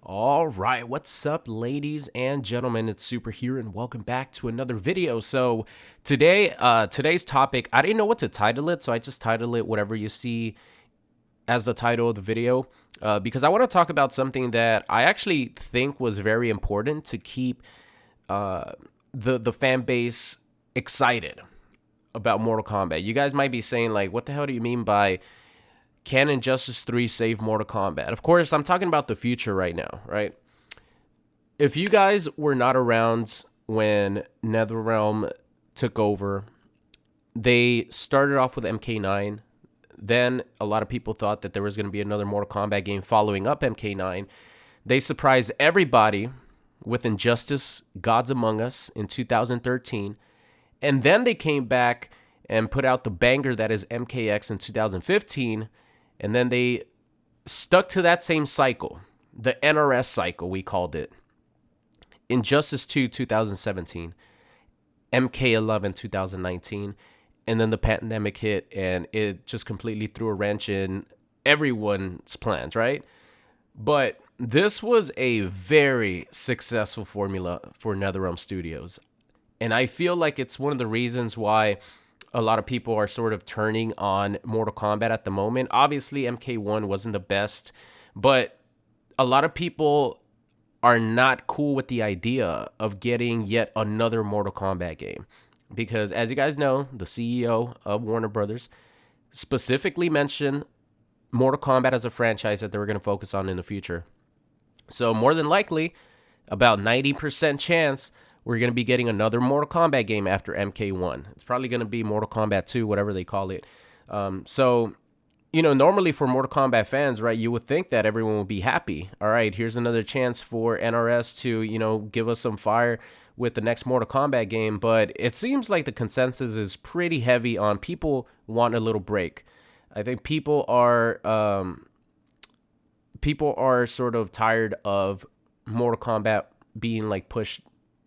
All right, what's up, ladies and gentlemen? It's Super here, and welcome back to another video. So today's topic, I didn't know what to title it, so I just titled it whatever you see as the title of the video, because I want to talk about something that I actually think was very important to keep the fan base excited about Mortal Kombat. You guys might be saying like, what the hell do you mean by can Injustice 3 save Mortal Kombat? Of course, I'm talking about the future right now, right? If you guys were not around when NetherRealm took over, they started off with MK9. Then a lot of people thought that there was going to be another Mortal Kombat game following up MK9. They surprised everybody with Injustice Gods Among Us in 2013. And then they came back and put out the banger that is MKX in 2015. And then they stuck to that same cycle, the NRS cycle, we called it. Injustice 2, 2017, MK11, 2019, and then the pandemic hit, and it just completely threw a wrench in everyone's plans, right? But this was a very successful formula for NetherRealm Studios, and I feel like it's one of the reasons why a lot of people are sort of turning on Mortal Kombat at the moment. Obviously, MK1 wasn't the best, but a lot of people are not cool with the idea of getting yet another Mortal Kombat game. Because as you guys know, the CEO of Warner Brothers specifically mentioned Mortal Kombat as a franchise that they were going to focus on in the future. So more than likely, about 90% chance we're going to be getting another Mortal Kombat game after MK1. It's probably going to be Mortal Kombat 2, whatever they call it. Normally for Mortal Kombat fans, right, you would think that everyone would be happy. All right, here's another chance for NRS to, give us some fire with the next Mortal Kombat game. But it seems like the consensus is pretty heavy on people want a little break. I think people are sort of tired of Mortal Kombat being like pushed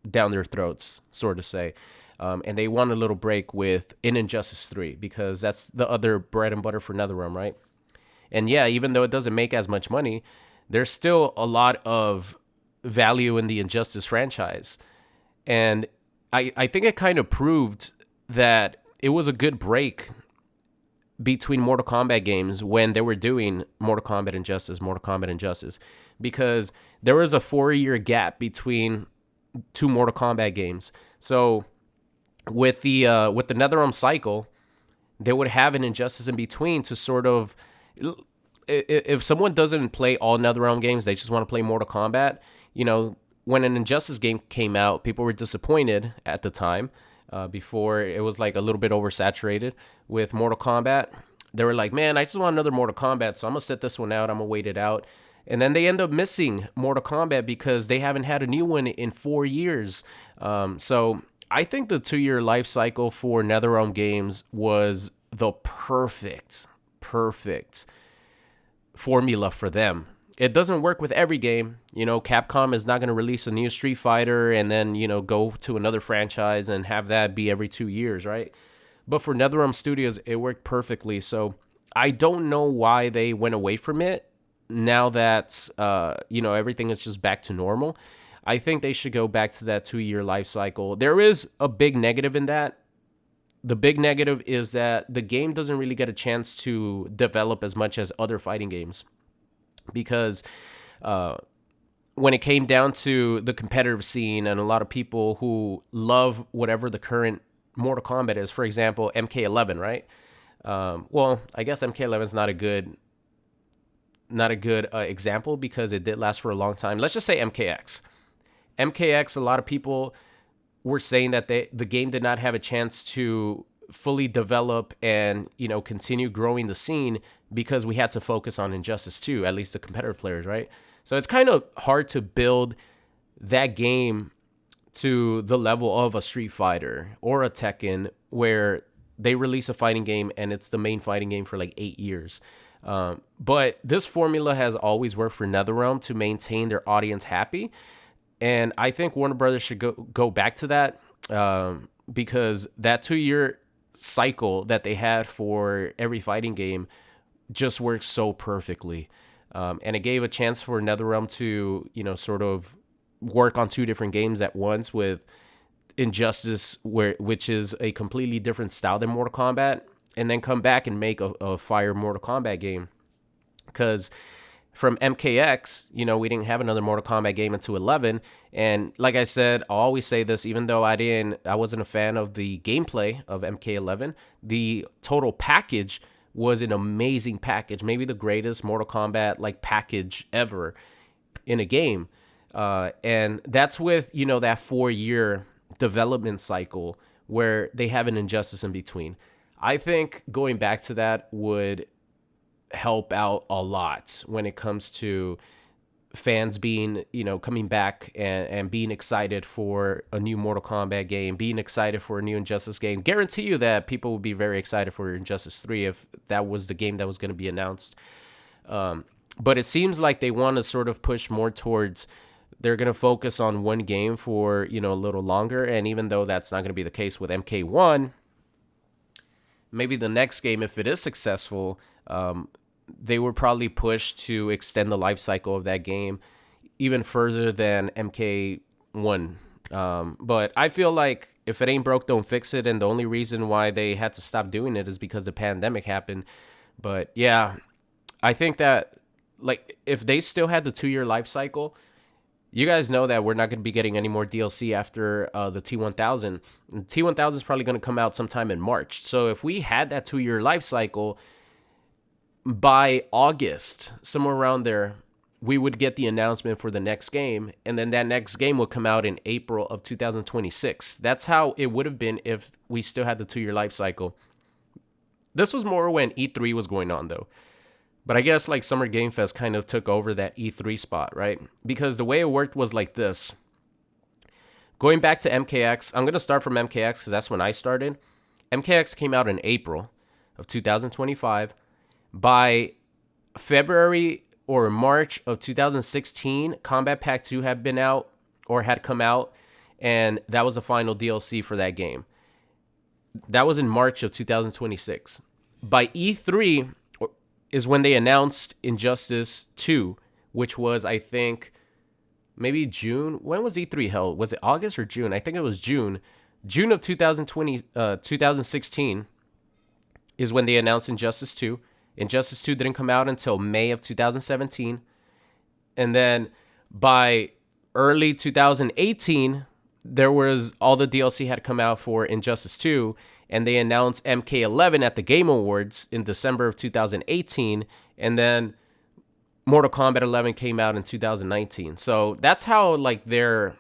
down their throats, sort of say. And they want a little break with Injustice 3 because that's the other bread and butter for NetherRealm, right? And yeah, even though it doesn't make as much money, there's still a lot of value in the Injustice franchise. And I think it kind of proved that it was a good break between Mortal Kombat games when they were doing Mortal Kombat Injustice, because there was a 4-year gap between two Mortal Kombat games. So with the NetherRealm cycle, they would have an Injustice in between to sort of, if someone doesn't play all NetherRealm games, they just want to play Mortal Kombat. When an Injustice game came out, people were disappointed at the time. Before it was like a little bit oversaturated with Mortal Kombat. They were like, man, I just want another Mortal Kombat, so I'm gonna sit this one out. I'm gonna wait it out. And then they end up missing Mortal Kombat because they haven't had a new one in 4 years. So I think the 2-year life cycle for NetherRealm games was the perfect formula for them. It doesn't work with every game. Capcom is not going to release a new Street Fighter and then, go to another franchise and have that be every 2 years, right? But for NetherRealm Studios, it worked perfectly. So I don't know why they went away from it now that, everything is just back to normal. I think they should go back to that 2-year life cycle. There is a big negative in that. The big negative is that the game doesn't really get a chance to develop as much as other fighting games. Because when it came down to the competitive scene and a lot of people who love whatever the current Mortal Kombat is, for example, MK11, right? I guess MK11 is not a good example because it did last for a long time. Let's just say MKX. MKX, a lot of people were saying that the game did not have a chance to fully develop and continue growing the scene because we had to focus on Injustice 2, at least the competitive players, right? So it's kind of hard to build that game to the level of a Street Fighter or a Tekken where they release a fighting game and it's the main fighting game for like 8 years. But this formula has always worked for NetherRealm to maintain their audience happy. And I think Warner Brothers should go back to that because that 2-year cycle that they had for every fighting game just works so perfectly. And it gave a chance for NetherRealm to, sort of work on two different games at once with Injustice, which is a completely different style than Mortal Kombat, and then come back and make a fire Mortal Kombat game. Because from MKX, we didn't have another Mortal Kombat game until 11. And like I said, I'll always say this, even though I wasn't a fan of the gameplay of MK11, the total package was an amazing package, maybe the greatest Mortal Kombat like package ever in a game. And that's with, that 4 year development cycle where they have an Injustice in between. I think going back to that would help out a lot when it comes to fans being, coming back and being excited for a new Mortal Kombat game, being excited for a new Injustice game. Guarantee you that people would be very excited for Injustice 3 if that was the game that was going to be announced. But it seems like they want to sort of push more towards they're going to focus on one game for, a little longer. And even though that's not going to be the case with MK1, maybe the next game, if it is successful, they would probably push to extend the life cycle of that game even further than MK1. But I feel like if it ain't broke, don't fix it. And the only reason why they had to stop doing it is because the pandemic happened. But yeah, I think that like if they still had the 2 year life cycle, you guys know that we're not going to be getting any more DLC after the T1000. And T1000 is probably going to come out sometime in March. So if we had that 2 year life cycle, by August, somewhere around there, we would get the announcement for the next game. And then that next game would come out in April of 2026. That's how it would have been if we still had the 2 year life cycle. This was more when E3 was going on, though. But I guess like Summer Game Fest kind of took over that E3 spot, right? Because the way it worked was like this. Going back to MKX, I'm going to start from MKX because that's when I started. MKX came out in April of 2025. By February or March of 2016, Combat Pack 2 had been out or had come out, and that was the final DLC for that game. That was in March of 2026. By E3 is when they announced Injustice 2, which was, I think, maybe June. When was E3 held? Was it August or June? I think it was June. June of 2016 is when they announced Injustice 2. Injustice 2 didn't come out until May of 2017. And then by early 2018, there was all the DLC had come out for Injustice 2, and they announced MK11 at the Game Awards in December of 2018, and then Mortal Kombat 11 came out in 2019. So that's how like their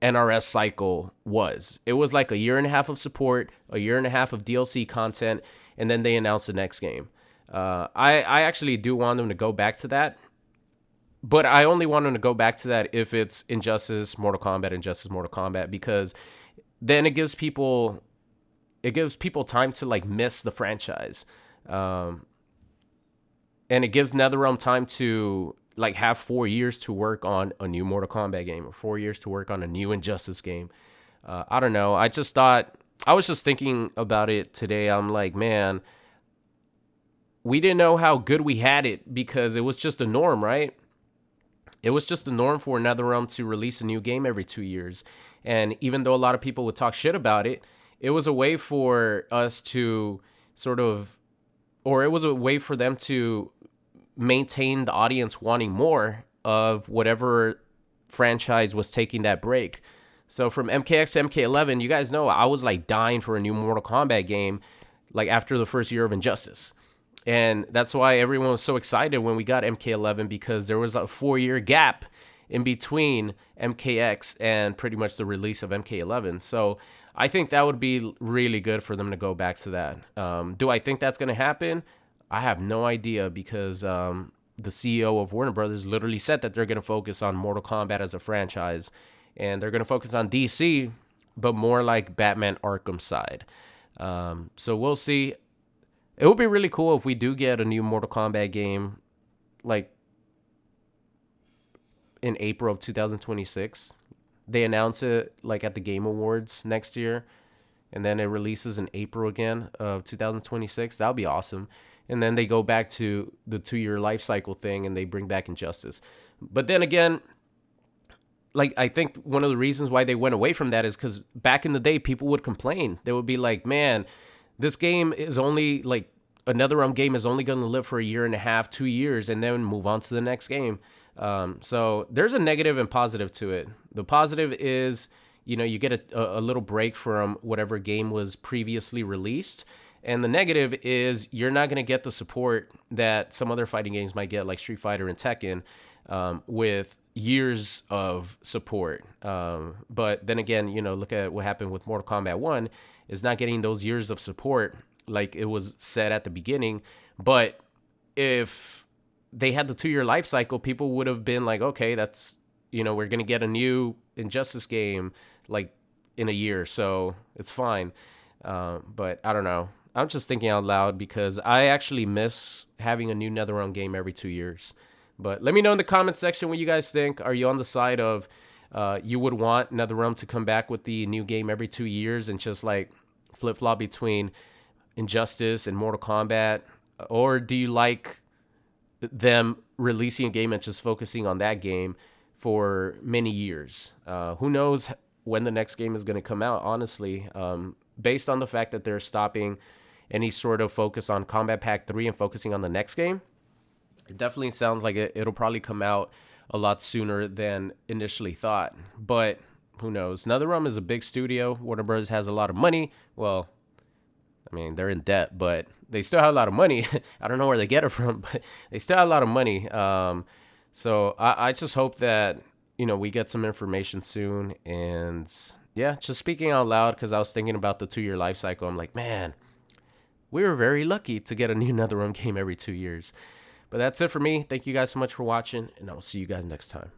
NRS cycle was. It was like a year and a half of support, a year and a half of DLC content, and then they announced the next game. I actually do want them to go back to that, but I only want them to go back to that if it's Injustice, Mortal Kombat, because then it gives people time to like miss the franchise, and it gives NetherRealm time to like have 4 years to work on a new Mortal Kombat game or 4 years to work on a new Injustice game. I don't know. I was just thinking about it today. I'm like, man, we didn't know how good we had it because it was just a norm, right? It was just the norm for NetherRealm to release a new game every 2 years. And even though a lot of people would talk shit about it, it was a way for us to it was a way for them to maintain the audience wanting more of whatever franchise was taking that break. So from MKX to MK11, you guys know I was like dying for a new Mortal Kombat game like after the first year of Injustice. And that's why everyone was so excited when we got MK11, because there was a 4 year gap in between MKX and pretty much the release of MK11. So I think that would be really good for them to go back to that. Do I think that's going to happen? I have no idea, because the CEO of Warner Brothers literally said that they're going to focus on Mortal Kombat as a franchise, and they're going to focus on DC, but more like Batman Arkham side. So we'll see. It would be really cool if we do get a new Mortal Kombat game, like in April of 2026. They announce it like at the Game Awards next year, and then it releases in April again of 2026. That would be awesome. and then they go back to the 2 year life cycle thing, and they bring back Injustice. But then again, like, I think one of the reasons why they went away from that is because back in the day, people would complain. They would be like, man, this game is only like, another game is only going to live for a year and a half, 2 years, and then move on to the next game. So there's a negative and positive to it. The positive is, you get a little break from whatever game was previously released. And the negative is you're not going to get the support that some other fighting games might get, like Street Fighter and Tekken, with years of support. But then again, look at what happened with Mortal Kombat 1, is not getting those years of support like it was said at the beginning. But if they had the 2 year life cycle, people would have been like, okay, that's, we're going to get a new Injustice game like in a year, so it's fine. But I don't know. I'm just thinking out loud because I actually miss having a new NetherRealm game every 2 years. But let me know in the comment section what you guys think. Are you on the side of you would want NetherRealm to come back with the new game every 2 years and just like flip-flop between Injustice and Mortal Kombat? Or do you like them releasing a game and just focusing on that game for many years? Who knows when the next game is going to come out, honestly. Based on the fact that they're stopping any sort of focus on Combat Pack 3 and focusing on the next game, it definitely sounds like it'll probably come out a lot sooner than initially thought. But who knows? NetherRealm is a big studio. Warner Bros. Has a lot of money. Well, I mean, they're in debt, but they still have a lot of money. I don't know where they get it from, but they still have a lot of money. So I just hope that, we get some information soon. And yeah, just speaking out loud, because I was thinking about the 2 year life cycle. I'm like, man, we were very lucky to get a new NetherRealm game every 2 years. But that's it for me. Thank you guys so much for watching, and I will see you guys next time.